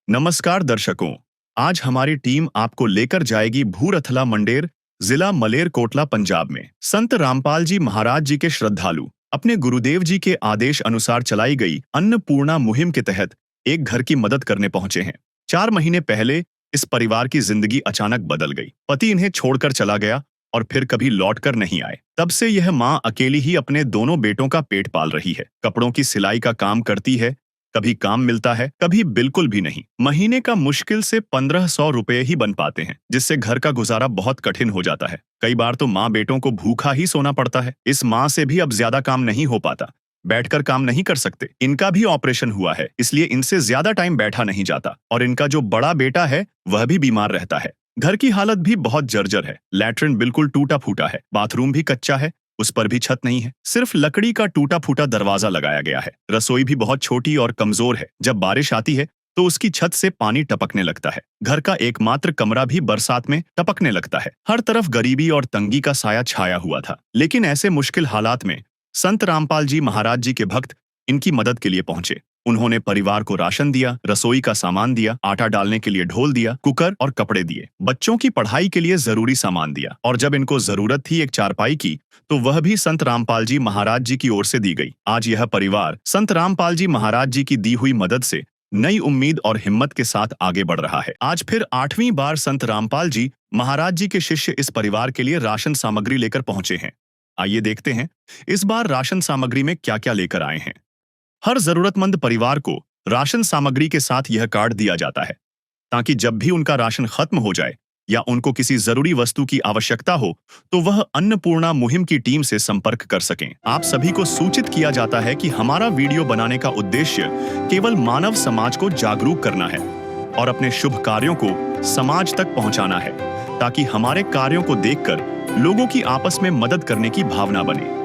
नमस्कार दर्शकों। आज हमारी टीम आपको लेकर जाएगी भूरथला मंडेर, जिला मलेरकोटला, पंजाब में। संत रामपाल जी महाराज जी के श्रद्धालु अपने गुरुदेव जी के आदेश अनुसार चलाई गई अन्नपूर्णा मुहिम के तहत एक घर की मदद करने पहुंचे हैं। 4 महीने पहले इस परिवार की जिंदगी अचानक बदल गई। पति इन्हें छोड़कर चला गया और फिर कभी लौटकर नहीं आए। तब से यह मां अकेली ही अपने दोनों बेटों का पेट पाल रही है। कपड़ों की सिलाई का काम करती है, कभी काम मिलता है, कभी बिल्कुल भी नहीं। महीने का मुश्किल से 1500 रुपए ही बन पाते हैं, जिससे घर का गुजारा बहुत कठिन हो जाता है। कई बार तो माँ बेटों को भूखा ही सोना पड़ता है। इस माँ से भी अब ज्यादा काम नहीं हो पाता, बैठकर काम नहीं कर सकते। इनका भी ऑपरेशन हुआ है, इसलिए इनसे ज्यादा टाइम बैठा नहीं जाता। और इनका जो बड़ा बेटा है वह भी बीमार रहता है। घर की हालत भी बहुत जर्जर है। लैट्रिन बिल्कुल टूटा फूटा है, बाथरूम भी कच्चा है, उस पर भी छत नहीं है, सिर्फ लकड़ी का टूटा फूटा दरवाजा लगाया गया है। रसोई भी बहुत छोटी और कमजोर है। जब बारिश आती है तो उसकी छत से पानी टपकने लगता है। घर का एकमात्र कमरा भी बरसात में टपकने लगता है। हर तरफ गरीबी और तंगी का साया छाया हुआ था। लेकिन ऐसे मुश्किल हालात में संत रामपाल जी महाराज जी के भक्त इनकी मदद के लिए पहुंचे। उन्होंने परिवार को राशन दिया, रसोई का सामान दिया, आटा डालने के लिए ढोल दिया, कुकर और कपड़े दिए, बच्चों की पढ़ाई के लिए जरूरी सामान दिया। और जब इनको जरूरत थी एक चारपाई की, तो वह भी संत रामपाल जी महाराज जी की ओर से दी गई। आज यह परिवार संत रामपाल जी महाराज जी की दी हुई मदद से नई उम्मीद और हिम्मत के साथ आगे बढ़ रहा है। आज फिर 8वीं बार संत रामपाल जी महाराज जी के शिष्य इस परिवार के लिए राशन सामग्री लेकर पहुंचे हैं। आइए देखते हैं इस बार राशन सामग्री में क्या क्या लेकर आए हैं। हर जरूरतमंद परिवार को राशन सामग्री के साथ यह कार्ड दिया जाता है, ताकि जब भी उनका राशन खत्म हो जाए या उनको किसी जरूरी वस्तु की आवश्यकता हो तो वह अन्नपूर्णा मुहिम की टीम से संपर्क कर सकें। आप सभी को सूचित किया जाता है कि हमारा वीडियो बनाने का उद्देश्य केवल मानव समाज को जागरूक करना है और अपने शुभ कार्यों को समाज तक पहुंचाना है, ताकि हमारे कार्यों को देखकर लोगों की आपस में मदद करने की भावना बने।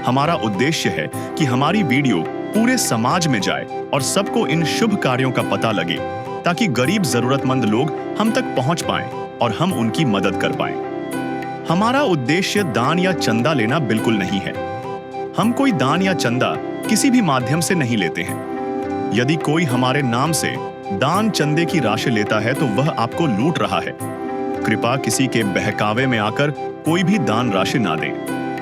हमारा उद्देश्य है कि हमारी वीडियो पूरे समाज में जाए और सबको इन शुभ कार्यों का पता लगे, ताकि गरीब जरूरतमंद लोग हम तक पहुंच पाएं और हम उनकी मदद कर पाएं। हमारा उद्देश्य दान या चंदा लेना बिल्कुल नहीं है। हम कोई दान या चंदा किसी भी माध्यम से नहीं लेते हैं। यदि कोई हमारे नाम से दान चंदे की राशि लेता है तो वह आपको लूट रहा है। कृपया किसी के बहकावे में आकर कोई भी दान राशि ना दें।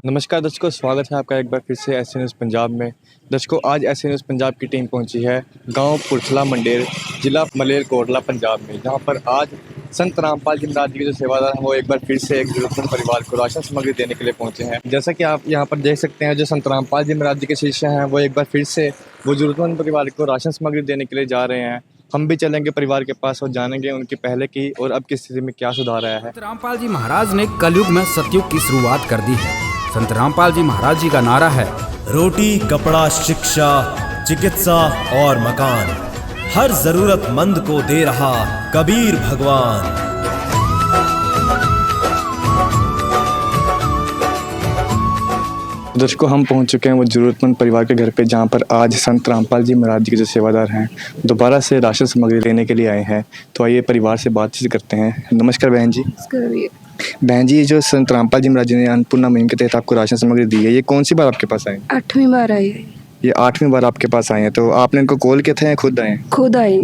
नमस्कार दर्शकों, स्वागत है आपका एक बार फिर से एस न्यूज़ पंजाब में। दर्शकों, आज एस न्यूज़ पंजाब की टीम पहुंची है गांव पुरथला मंडेर, जिला मलेरकोटला, पंजाब में, जहां पर आज संत रामपाल जी महाराज जी के जो सेवादार हैं वो एक बार फिर से एक जरूरतमंद परिवार को राशन सामग्री देने के लिए पहुंचे हैं। जैसा कि आप यहां पर देख सकते हैं, जो संत रामपाल जी महाराज जी के शिष्य हैं वो एक बार फिर से वो जरूरतमंद परिवार को राशन सामग्री देने के लिए जा रहे हैं। हम भी चलेंगे परिवार के पास और जानेंगे उनकी पहले की और अब की स्थिति में क्या सुधार आया है। संत रामपाल जी महाराज ने कलयुग में सतयुग की शुरुआत कर दी है। संत रामपाल जी महाराज जी का नारा है, रोटी, कपड़ा, शिक्षा, चिकित्सा और मकान, हर जरूरतमंद को दे रहा कबीर भगवान। दर्शकों, हम पहुंच चुके हैं वो जरूरतमंद परिवार के घर पे, जहां पर आज संत रामपाल जी महाराज जी के जो सेवादार हैं दोबारा से राशन सामग्री लेने के लिए आए हैं। तो आइए परिवार से बातचीत करते हैं। नमस्कार बहन जी। बहन जी, जो संत रामपाल जी महाराज जी ने अन्नपूर्णा मुहिम के तहत आपको राशन सामग्री दी है, ये कौन सी बार आपके पास आए? 8वीं बार आई है। ये 8वीं बार आपके पास आए हैं। तो आपने इनको कॉल किया था या खुद आए? खुद आए।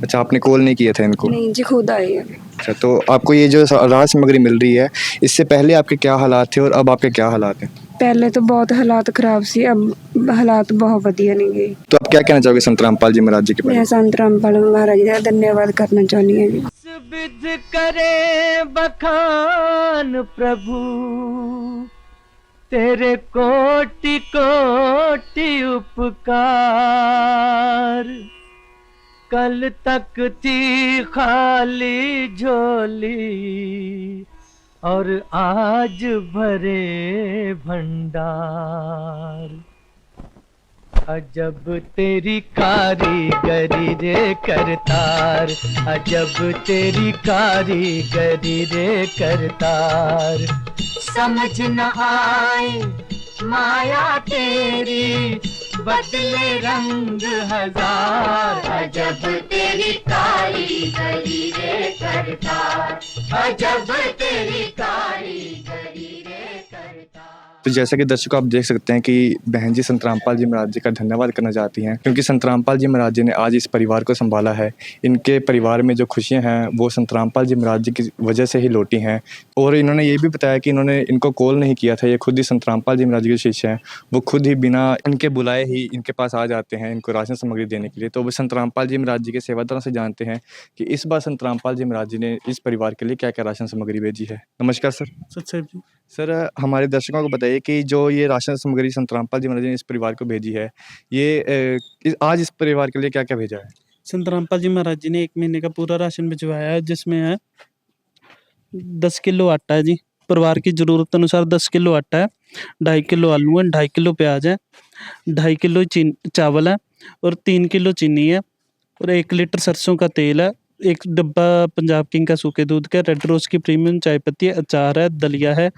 अच्छा, आपने कॉल नहीं किया था इनको? नहीं जी, खुद आए। अच्छा, तो आपको ये जो राशन सामग्री मिल रही है, इससे पहले आपके क्या हालात थे और अब आपके क्या हालात हैं? पहले तो बहुत हालात खराब सी, अब हालात बहुत बढ़िया नहीं गए। तो आप क्या कहना चाहोगे संत रामपाल जी महाराज जी के बारे में? मैं संत रामपाल महाराज जी का धन्यवाद करना चाहनी हूँ। विध करे बखान प्रभु, तेरे कोटि कोटि उपकार। कल तक थी खाली झोली और आज भरे भंडार। अजब तेरी कारीगरी रे करतार, अजब तेरी कारीगरी रे करतार। समझ न आए माया तेरी, बदले रंग हजार। अजब तेरी कारीगरी रे करतार, अजब तेरी कारीगरी रे करतार। तो जैसा कि दर्शकों आप देख सकते हैं कि बहन जी संत रामपाल जी महाराज जी का धन्यवाद करना चाहती हैं, क्योंकि संत रामपाल जी महाराज जी ने आज इस परिवार को संभाला है। इनके परिवार में जो खुशियां हैं वो संत रामपाल जी महाराज जी की वजह से ही लौटी हैं। और इन्होंने ये भी बताया कि इन्होंने इनको कॉल नहीं किया था, ये खुद ही संत रामपाल जी महाराज जी के शिष्य हैं। वो खुद ही बिना इनके बुलाए ही इनके पास आ जाते हैं इनको राशन सामग्री देने के लिए। तो वो संत रामपाल जी महाराज जी के सेवादारों से जानते हैं कि इस बार संत रामपाल जी महाराज जी ने इस परिवार के लिए क्या क्या राशन सामग्री भेजी है। नमस्कार सर। सच जी। सर हमारे दर्शकों को बताइए कि जो ये राशन सामग्री संत रामपाल जी महाराज जी ने इस परिवार को भेजी है, ये आज इस परिवार के लिए क्या क्या भेजा है? संत रामपाल जी महाराज जी ने 1 महीने का पूरा राशन भिजवाया है, जिसमें है 10 किलो आटा है जी, परिवार की ज़रूरत अनुसार 10 किलो आटा है, 2.5 किलो आलू है, 2.5 किलो प्याज है, 2.5 किलो चावल है और 3 किलो चीनी है और 1 लीटर सरसों का तेल है, 1 डब्बा पंजाब किंग का सूखे दूध का, रेड रोज़ की प्रीमियम चाय पत्ती है, अचार है, दलिया है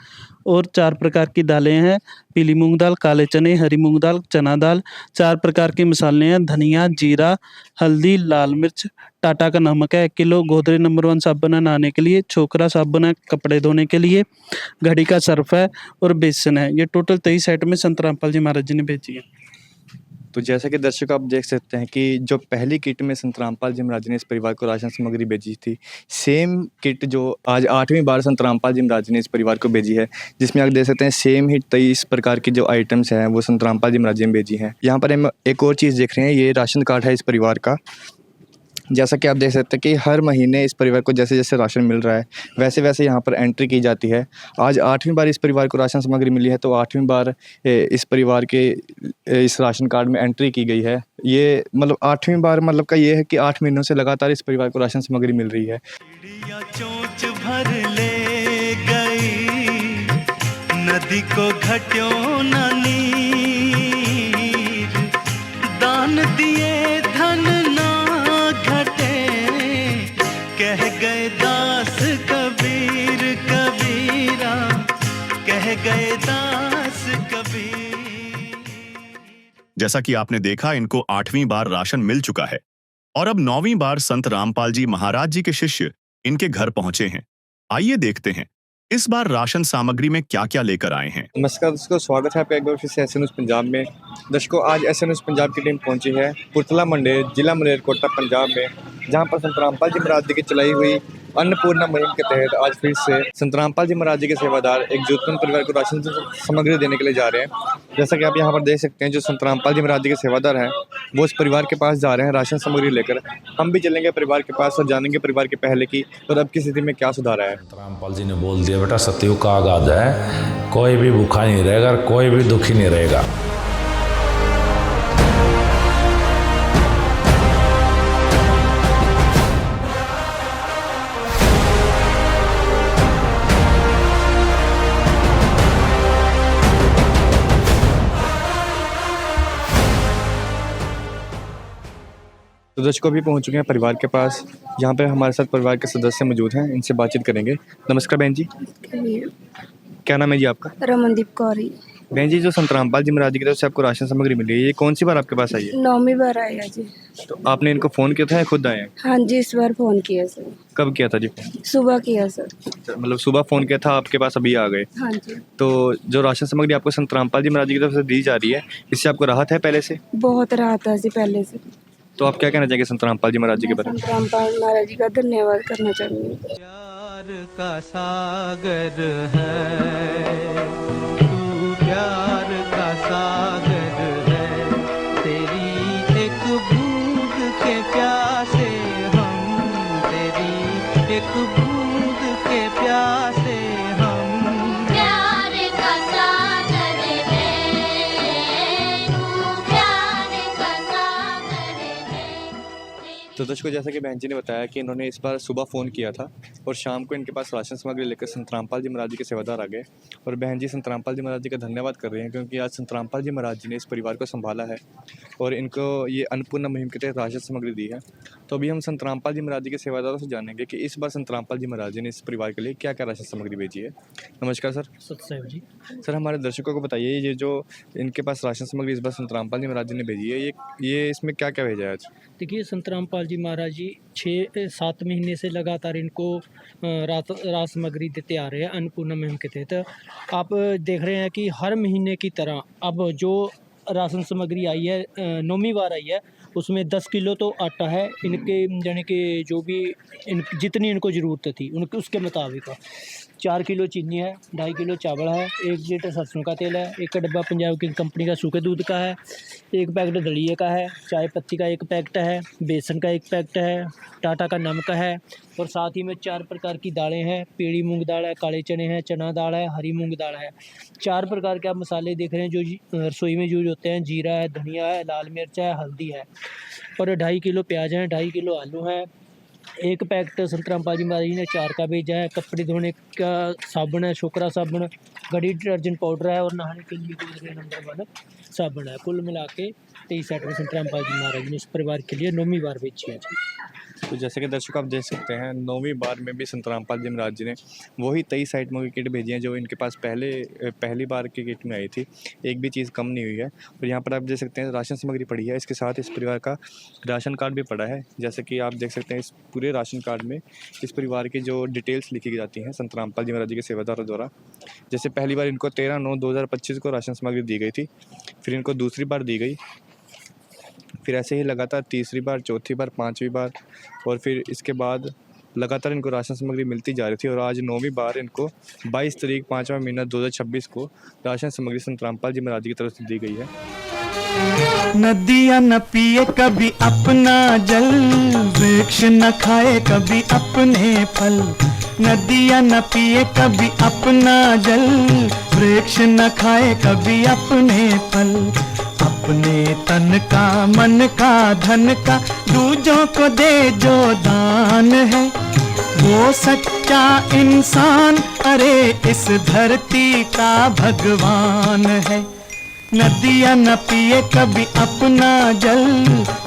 और 4 प्रकार की दालें हैं, पीली मूंग दाल, काले चने, हरी मूंग दाल, चना दाल, 4 प्रकार के मसाले हैं, धनिया, जीरा, हल्दी, लाल मिर्च, टाटा का नमक है 1 किलो, गोदरेज नंबर 1 साबुन है नहाने के लिए, छोकरा साबुन है कपड़े धोने के लिए, घड़ी का सर्फ है और बेसन है। ये टोटल 23 आइटमें संत रामपाल जी महाराज जी ने भेजी हैं। तो जैसा कि दर्शकों आप देख सकते हैं कि जो पहली किट में संत रामपाल जी महाराज जी ने इस परिवार को राशन सामग्री भेजी थी, सेम किट जो आज 8वीं बार संत रामपाल जी महाराज जी ने इस परिवार को भेजी है, जिसमें आप देख सकते हैं सेम ही 23 प्रकार की जो आइटम्स हैं वो संत रामपाल जी महाराज जी ने भेजी हैं। यहाँ पर हम एक और चीज़ देख रहे हैं, ये राशन कार्ड है इस परिवार का। जैसा कि आप देख सकते हैं कि हर महीने इस परिवार को जैसे जैसे राशन मिल रहा है वैसे वैसे यहाँ पर एंट्री की जाती है। आज 8वीं बार इस परिवार को राशन सामग्री मिली है, तो 8वीं बार इस परिवार के इस राशन कार्ड में एंट्री की गई है। ये मतलब 8वीं बार मतलब का ये है कि 8 महीनों से लगातार इस परिवार को राशन सामग्री मिल रही है। चोंच भर ले गई नदी को घट्यों न नीर, दान दिए धन कह गए दास कबीर कबीरा, कह गए दास कबीर। जैसा कि आपने देखा, इनको 8वीं बार राशन मिल चुका है और अब 9वीं बार संत रामपाल जी महाराज जी के शिष्य इनके घर पहुंचे हैं। आइए देखते हैं इस बार राशन सामग्री में क्या क्या लेकर आए हैं। नमस्कार दर्शकों, स्वागत है आपका एक बार फिर से एसएन न्यूज़ पंजाब में। दर्शकों आज एसएन न्यूज़ पंजाब की टीम पहुंची है पुरथला मंडेर, जिला मलेरकोटला, पंजाब में, जहां पर संत रामपाल जी महाराज जी की चलाई हुई अन्नपूर्णा मुहिम के तहत आज फिर से संत रामपाल जी महाराज जी के सेवादार एक जरूरतमंद परिवार को राशन सामग्री देने के लिए जा रहे हैं। जैसा कि आप यहाँ पर देख सकते हैं, जो संत रामपाल जी महाराज जी के सेवादार हैं वो इस परिवार के पास जा रहे हैं राशन सामग्री लेकर। हम भी चलेंगे परिवार के पास और जानेंगे परिवार के पहले की और अब की स्थिति में क्या सुधार है। रामपाल जी ने बोल दिया, बेटा सतयुग का आगाज है, कोई भी भूखा नहीं रहेगा, कोई भी दुखी नहीं रहेगा। तो दर्शकों भी पहुंच चुके हैं परिवार के पास, यहाँ पे हमारे साथ परिवार के सदस्य मौजूद हैं, इनसे बातचीत करेंगे। नमस्कार बहन जी, क्या नाम है जी आपका? रमनदीप कौर। बहन जी, जो संत रामपाल जी महाराज जी की तरफ से आपको राशन सामग्री मिली है, ये कौन सी बार आपके पास आई है? 9वीं बार आया जी। तो आपने इनको फ़ोन किया था या खुद आए हैं? हाँ जी, इस बार फ़ोन किया सर। कब किया था जी? सुबह किया सर। मतलब सुबह फ़ोन किया था, आपके पास अभी आ गए? हाँ जी। तो जो राशन सामग्री आपको संत रामपाल जी महाराज जी की तरफ से दी जा रही है, इससे आपको राहत है पहले से? बहुत राहत है जी पहले से। तो आप क्या कहना चाहेंगे संत रामपाल जी महाराज जी के बारे में? संत रामपाल महाराज जी का धन्यवाद करना चाहूँगी। प्यार का सागर है तू, प्यार का सागर है, तेरी एक बूंद के प्यासे हम, तेरी एक बूंद के प्यासे हम। प्यार का सागर है तू, प्यार का सागर है। तो दर्शकों, जैसा कि बहन जी ने बताया कि इन्होंने इस बार सुबह फ़ोन किया था और शाम को इनके पास राशन सामग्री लेकर संत रामपाल जी महाराज जी के सेवादार आ गए और बहन जी संत रामपाल जी महाराज जी का धन्यवाद कर रहे हैं, क्योंकि आज संत रामपाल जी महाराज जी ने इस परिवार को संभाला है और इनको ये अन्नपूर्णा मुहिम के तहत राशन सामग्री दी है। तो अभी हम संत रामपाल जी महाराज जी के सेवादारों से जानेंगे कि इस बार संत रामपाल जी महाराज जी ने इस परिवार के लिए क्या क्या राशन सामग्री भेजी है। नमस्कार सर। सतसेव जी। सर, हमारे दर्शकों को बताइए, ये जो इनके पास राशन सामग्री इस बार संत रामपाल जी महाराज जी ने भेजी है, ये इसमें क्या क्या भेजा है आज? देखिए संत रामपाल जी महाराज जी 6-7 महीने से लगातार इनको रात सामग्री देते आ रहे हैं अन्नपूर्णा मुहिम के तहत। आप देख रहे हैं कि हर महीने की तरह अब जो राशन सामग्री आई है, 9वीं बार आई है, उसमें 10 किलो तो आटा है इनके, यानी कि जो भी जितनी इनको ज़रूरत थी उनके उसके मुताबिक। 4 किलो चीनी है, 2.5 किलो चावल है, 1 लीटर सरसों का तेल है, 1 डब्बा पंजाब की कंपनी का सूखे दूध का है, 1 पैकेट दलिए का है, चाय पत्ती का 1 पैकेट है, बेसन का 1 पैकेट है, टाटा का नमक है, और साथ ही में 4 प्रकार की दालें हैं। पीली मूंग दाल है, काले चने हैं, चना दाल है, हरी मूंग दाल है। 4 प्रकार के आप मसाले देख रहे हैं जो रसोई में यूज होते हैं। जीरा है, धनिया है, लाल मिर्च है, हल्दी है, और 2.5 किलो प्याज है, 2.5 किलो आलू है। 1 पैकेट संत रामपाल जी महाराज जी ने 4 का भेजा है। कपड़े धोने का साबुन है, शोकरा साबुन, घड़ी डिटर्जेंट पाउडर है, और नहाने के लिए गोदरेज नंबर 1 साबुन है। कुल मिला के 23 आइटम संत रामपाल जी महाराज जी ने इस परिवार के लिए 9वीं बार भेजी है जी। तो जैसे कि दर्शक आप देख सकते हैं 9वीं बार में भी संत रामपाल जी महाराज जी ने वही 23 आइटमों की किट भेजी है जो इनके पास पहली बार की किट में आई थी। एक भी चीज़ कम नहीं हुई है। और यहाँ पर आप देख सकते हैं राशन सामग्री पड़ी है, इसके साथ इस परिवार का राशन कार्ड भी पड़ा है। जैसे कि आप देख सकते हैं इस पूरे राशन कार्ड में इस परिवार की जो डिटेल्स लिखी जाती हैं संत रामपाल जी महाराज जी के सेवादारों द्वारा। जैसे पहली बार इनको 13/9/2025 को राशन सामग्री दी गई थी, फिर इनको दूसरी बार दी गई, फिर ऐसे ही लगातार तीसरी बार, चौथी बार, 5वीं बार, और फिर इसके बाद लगातार इनको राशन सामग्री मिलती जा रही थी। और आज 9वीं बार इनको 22 तारीख 5वां महीना 2026 को राशन सामग्री संत रामपाल जी महाराज जी की तरफ से दी गई है। नदियाँ न पिए कभी अपना जल, वृक्ष न खाए कभी अपने फल। नदियाँ न पिए कभी अपना जल, वृक्ष न खाए कभी अपने फल। अपने तन का, मन का, धन का दूजों को दे जो दान है, वो सच्चा इंसान, अरे इस धरती का भगवान है। नदियाँ न पिए कभी अपना जल,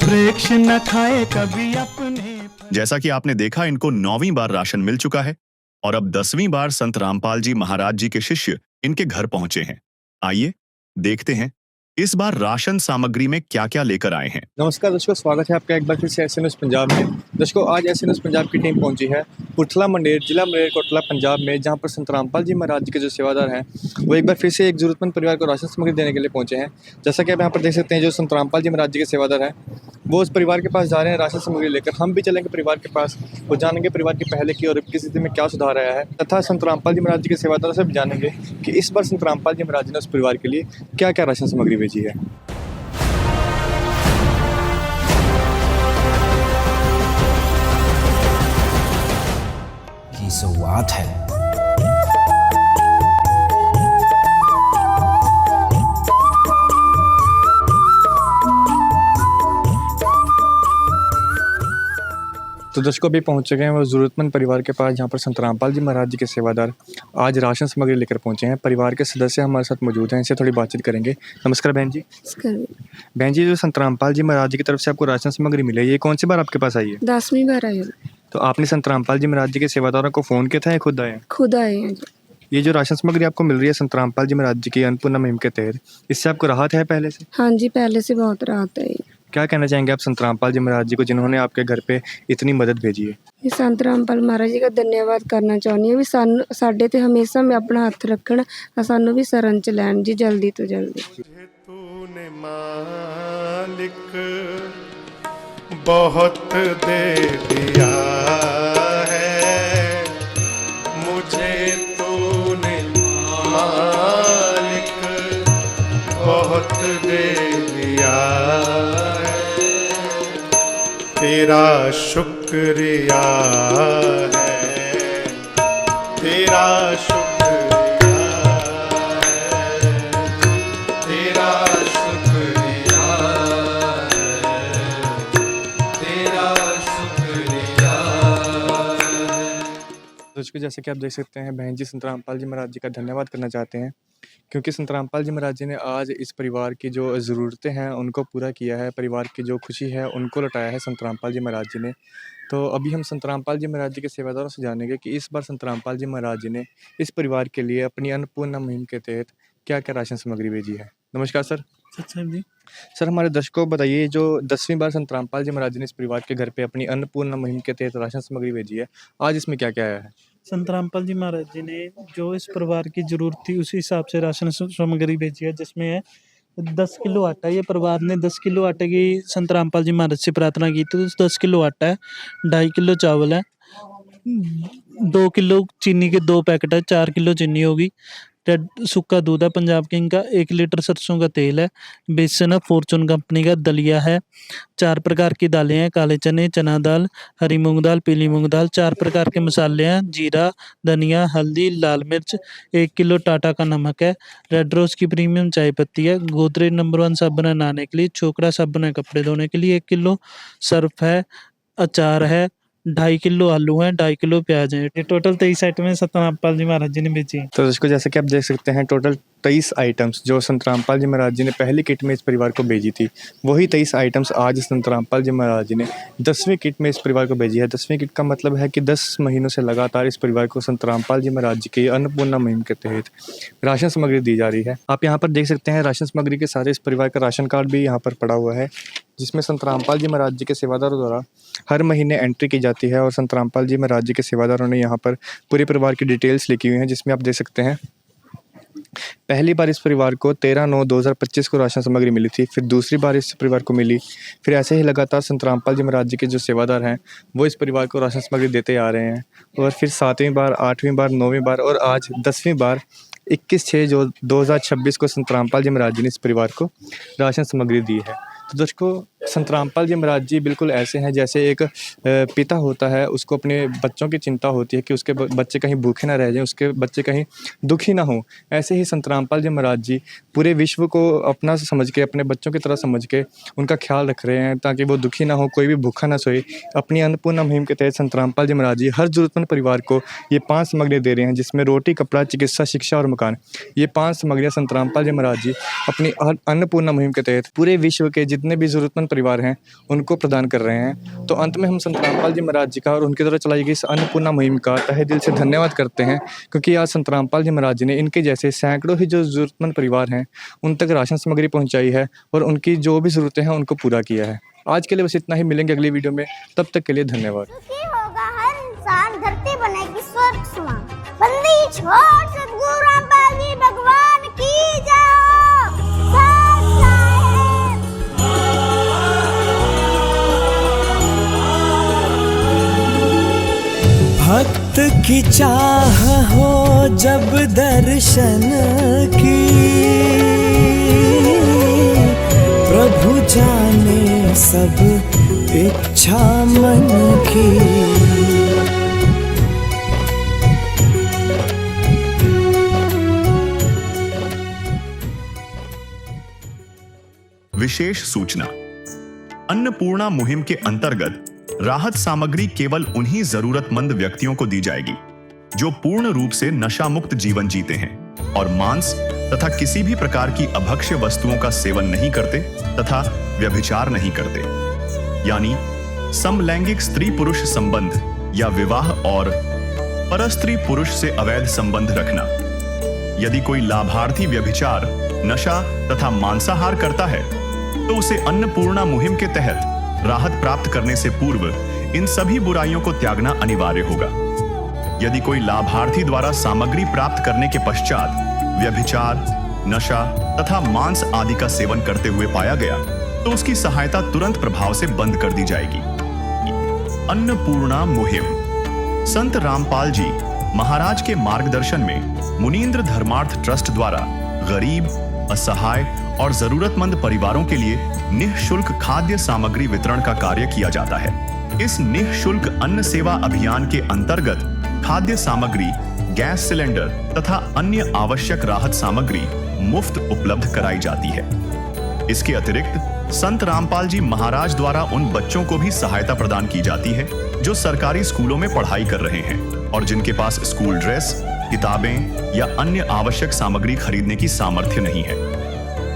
वृक्ष न खाए कभी अपने फल। जैसा कि आपने देखा, इनको 9वीं बार राशन मिल चुका है और अब 10वीं बार संत रामपाल जी महाराज जी के शिष्य इनके घर पहुंचे हैं। आइए देखते हैं इस बार राशन सामग्री में क्या क्या लेकर आए हैं। नमस्कार दर्शकों, स्वागत है आपका एक बार फिर से एस न्यूज़ पंजाब में। दर्शकों आज एस न्यूज़ पंजाब की टीम पहुंची है पुरथला मंडेर, जिला मलेरकोटला, पंजाब में, जहां पर संत रामपाल जी महाराज जी के जो सेवादार हैं वो एक बार फिर से एक ज़रूरतमंद परिवार को राशन सामग्री देने के लिए पहुंचे हैं। जैसा कि आप यहाँ पर देख सकते हैं, जो संत रामपाल जी महाराज जी के सेवादार हैं वो उस परिवार के पास जा रहे हैं राशन सामग्री लेकर। हम भी चलेंगे परिवार के पास, वो जानेंगे परिवार की पहले की और अब की स्थिति में क्या सुधार आया है, तथा संत रामपाल जी महाराज जी के सेवादारों से भी जानेंगे कि इस बार संत रामपाल जी महाराज जी ने उस परिवार के लिए क्या क्या राशन सामग्री भेजी है। की शुरुआत है। तो दर्शकों अभी पहुंच चुके हैं वो ज़रूरतमंद परिवार के पास, जहां पर संत रामपाल जी महाराज जी के सेवादार आज राशन सामग्री लेकर पहुंचे हैं। परिवार के सदस्य हमारे साथ मौजूद हैं, इनसे थोड़ी बातचीत करेंगे। नमस्कार बहन जी। बहन जी, जो संत रामपाल जी महाराज जी की तरफ से आपको राशन सामग्री मिली है, ये कौन सी बार आपके पास आई है? 10वीं बार आई है। तो आपने संत रामपाल जी महाराज जी के सेवादारों को फ़ोन किया था या खुद आए हैं? खुद आए हैं जी। ये जो राशन सामग्री आपको मिल रही है संत रामपाल जी महाराज जी की अन्नपूर्णा मुहिम के तहत, इससे आपको राहत है पहले से? हाँ जी, पहले से बहुत राहत है। क्या कहना चाहेंगे आप संत रामपाल जी महाराज जी को, जिन्होंने आपके घर पे इतनी मदद भेजी है? ये संत रामपाल महाराज जी का धन्यवाद करना चाਹੁੰਦੀ ਹਾਂ ਵੀ ਸਾਡੇ ਤੇ ਹਮੇਸ਼ਾ ਮੈਂ ਆਪਣਾ ਹੱਥ ਰੱਖਣ, ਸਾਨੂੰ ਵੀ ਸ਼ਰਨ ਚ ਲੈਣ ਜੀ ਜਲਦੀ ਤੋਂ ਜਲਦੀ। तूने मालिक बहुत दे दिया है, मुझे तूने मालिक बहुत दे दिया है, तेरा शुक्रिया है, तेरा शुक्रिया है, तेरा शुक्रिया है, तेरा शुक्रिया है। दोस्तों जैसे कि आप देख सकते हैं, बहन जी संत रामपाल जी महाराज जी का धन्यवाद करना चाहते हैं, क्योंकि संत रामपाल जी महाराज जी ने आज इस परिवार की जो ज़रूरतें हैं उनको पूरा किया है, परिवार की जो खुशी है उनको लौटाया है संत रामपाल जी महाराज जी ने। तो अभी हम संत रामपाल जी महाराज जी के सेवादारों से जानेंगे कि इस बार संत रामपाल जी महाराज जी ने इस परिवार के लिए अपनी अन्नपूर्णा मुहिम के तहत क्या क्या राशन सामग्री भेजी है। नमस्कार सर। अच्छा जी। सर हमारे दर्शकों को बताइए, जो 10वीं बार संत रामपाल जी महाराज जी ने इस परिवार के घर पे अपनी अन्नपूर्णा मुहिम के तहत राशन सामग्री भेजी है, आज इसमें क्या-क्या आया है? संत रामपाल जी महाराज जी ने जो इस परिवार की ज़रूरत थी उसी हिसाब से राशन सामग्री भेजी है, जिसमें है 10 किलो आटा। ये परिवार ने 10 किलो आटे की संत रामपाल जी महाराज से प्रार्थना की थी, तो 10 किलो आटा है, 2.5 किलो चावल है, 2 किलो चीनी के 2 पैकेट है, 4 किलो चीनी होगी, रेड सूखा दूध है पंजाब किंग का, 1 लीटर सरसों का तेल है, बेसन है फॉर्चून कंपनी का, दलिया है, 4 प्रकार की दालें हैं, काले चने, चना दाल, हरी मूंग दाल, पीली मूंग दाल, 4 प्रकार के मसाले हैं, जीरा, धनिया, हल्दी, लाल मिर्च, 1 किलो टाटा का नमक है, रेड रोज़ की प्रीमियम चाय पत्ती है, गोदरेज नंबर 1 साबुन है नहाने के लिए, छोकरा साबुन है कपड़े धोने के लिए, 1 किलो सर्फ है, अचार है, 2.5 किलो आलू हैं, 2.5 किलो प्याज हैं। ये टोटल 23 आइटमें संत रामपाल जी महाराज जी ने भेजी हैं। तो दर्शकों, जैसे कि आप देख सकते हैं, टोटल 23 आइटम्स जो संत रामपाल जी महाराज जी ने पहली किट में इस परिवार को भेजी थी, वही 23 आइटम्स आज संत रामपाल जी महाराज जी ने 10वीं किट में इस परिवार को भेजी है। 10वीं किट का मतलब है कि 10 महीनों से लगातार इस परिवार को संत रामपाल जी महाराज जी की अन्नपूर्णा मुहिम के तहत राशन सामग्री दी जा रही है। आप यहाँ पर देख सकते हैं राशन सामग्री के सारे इस परिवार का राशन कार्ड भी यहाँ पर पड़ा हुआ है, जिसमें संत रामपाल जी महाराज जी के सेवादारों द्वारा हर महीने एंट्री की जाती है, और संत रामपाल जी महाराज जी के सेवादारों ने यहाँ पर पूरे परिवार की डिटेल्स लिखी हुई हैं, जिसमें आप देख सकते हैं पहली बार इस परिवार को 13/9/2025 को राशन सामग्री मिली थी, फिर दूसरी बार इस परिवार को मिली, फिर ऐसे ही लगातार संत रामपाल जी महाराज जी के जो सेवादार हैं वो इस परिवार को राशन सामग्री देते आ रहे हैं, और फिर 7वीं बार, 8वीं बार, 9वीं बार और आज 10वीं बार 21/6/2026 को संत रामपाल जी महाराज जी ने इस परिवार को राशन सामग्री दी है। तो दर्शकों, संत रामपाल जी महाराज जी बिल्कुल ऐसे हैं जैसे एक पिता होता है, उसको अपने बच्चों की चिंता होती है कि उसके बच्चे कहीं भूखे ना रह जाएं, उसके बच्चे कहीं दुखी ना हों। ऐसे ही संत रामपाल जी महाराज जी पूरे विश्व को अपना समझ के, अपने बच्चों की तरह समझ के उनका ख्याल रख रहे हैं, ताकि वो दुखी ना हो, कोई भी भूखा ना सोए। अपनी अन्नपूर्णा मुहिम के तहत संत रामपाल जी महाराज जी हर ज़रूरतमंद परिवार को ये 5 सामग्रियाँ दे रहे हैं, जिसमें रोटी, कपड़ा, चिकित्सा, शिक्षा और मकान। ये 5 सामग्रियाँ संत रामपाल जी महाराज जी अपनी अन्नपूर्णा मुहिम के तहत पूरे विश्व के जितने भी ज़रूरतमंद परिवार हैं उनको प्रदान कर रहे हैं। तो अंत में हम संत रामपाल जी महाराज जी का और उनके द्वारा चलाई गई इस अन्नपूर्णा मुहिम का तहे दिल से धन्यवाद करते हैं, क्योंकि आज संत रामपाल जी महाराज जी ने इनके जैसे सैकड़ों ही जो ज़रूरतमंद परिवार हैं उन तक राशन सामग्री पहुंचाई है, और उनकी जो भी ज़रूरतें हैं उनको पूरा किया है। आज के लिए बस इतना ही, मिलेंगे अगली वीडियो में, तब तक के लिए धन्यवाद। सुखी होगा हर इंसान, धरती बनेगी स्वर्ग समान। बंदी छोड़ सद्गुरु रामपाल जी भगवान की जय। भक्त की चाह हो जब दर्शन की, प्रभु जाने सब इच्छा मन की। विशेष सूचना। अन्नपूर्णा मुहिम के अंतर्गत राहत सामग्री केवल उन्हीं जरूरतमंद व्यक्तियों को दी जाएगी जो पूर्ण रूप से नशा मुक्त जीवन जीते हैं और मांस तथा किसी भी प्रकार की अभक्ष्य वस्तुओं का सेवन नहीं करते तथा व्यभिचार नहीं करते, यानी समलैंगिक स्त्री पुरुष संबंध या विवाह और परस्त्री पुरुष से अवैध संबंध रखना। यदि कोई लाभार्थी व्यभिचार, नशा तथा मांसाहार करता है तो उसे अन्नपूर्णा मुहिम के तहत राहत प्राप्त करने से पूर्व इन सभी बुराइयों को त्यागना अनिवार्य होगा। यदि कोई लाभार्थी द्वारा सामग्री प्राप्त करने के पश्चात व्यभिचार, नशा तथा मांस आदि का सेवन करते हुए पाया गया तो उसकी सहायता तुरंत प्रभाव से बंद कर दी जाएगी। अन्नपूर्णा मुहिम संत रामपाल जी महाराज के मार्गदर्शन में मुनीन्द्र धर्मार्थ ट्रस्ट द्वारा गरीब, असहाय और जरूरतमंद परिवारों के लिए निःशुल्क खाद्य सामग्री वितरण का कार्य किया जाता है। इस निःशुल्क अन्न सेवा अभियान के अंतर्गत खाद्य सामग्री, गैस सिलेंडर तथा अन्य आवश्यक राहत सामग्री मुफ्त उपलब्ध कराई जाती है। इसके अतिरिक्त संत रामपाल जी महाराज द्वारा उन बच्चों को भी सहायता प्रदान की जाती है जो सरकारी स्कूलों में पढ़ाई कर रहे हैं और जिनके पास स्कूल ड्रेस, किताबें या अन्य आवश्यक सामग्री खरीदने की सामर्थ्य नहीं है।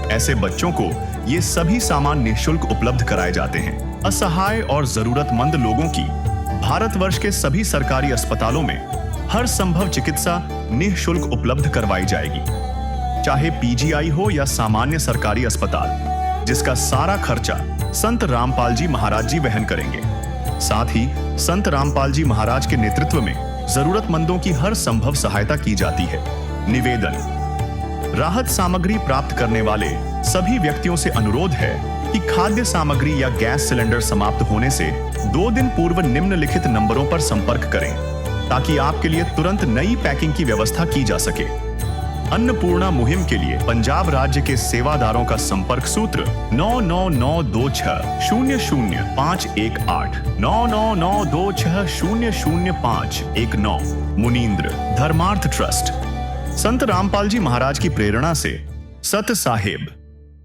ऐसे बच्चों को ये सभी सामान निःशुल्क उपलब्ध कराए जाते हैं। असहाय और जरूरतमंद लोगों की भारतवर्ष के सभी सरकारी अस्पतालों में हर संभव चिकित्सा निःशुल्क उपलब्ध करवाई जाएगी। चाहे पीजीआई हो या सामान्य सरकारी अस्पताल, जिसका सारा खर्चा संत रामपाल जी महाराज जी वहन करेंगे। साथ ही संत रामपाल जी महाराज के नेतृत्व में जरूरतमंदों की हर संभव सहायता की जाती है। निवेदन: राहत सामग्री प्राप्त करने वाले सभी व्यक्तियों से अनुरोध है कि खाद्य सामग्री या गैस सिलेंडर समाप्त होने से 2 दिन पूर्व निम्नलिखित नंबरों पर संपर्क करें ताकि आपके लिए तुरंत नई पैकिंग की व्यवस्था की जा सके। अन्नपूर्णा मुहिम के लिए पंजाब राज्य के सेवादारों का संपर्क सूत्र 9992600518 9992600519। मुनींद्र धर्मार्थ ट्रस्ट। संत रामपाल जी महाराज की प्रेरणा से सत साहेब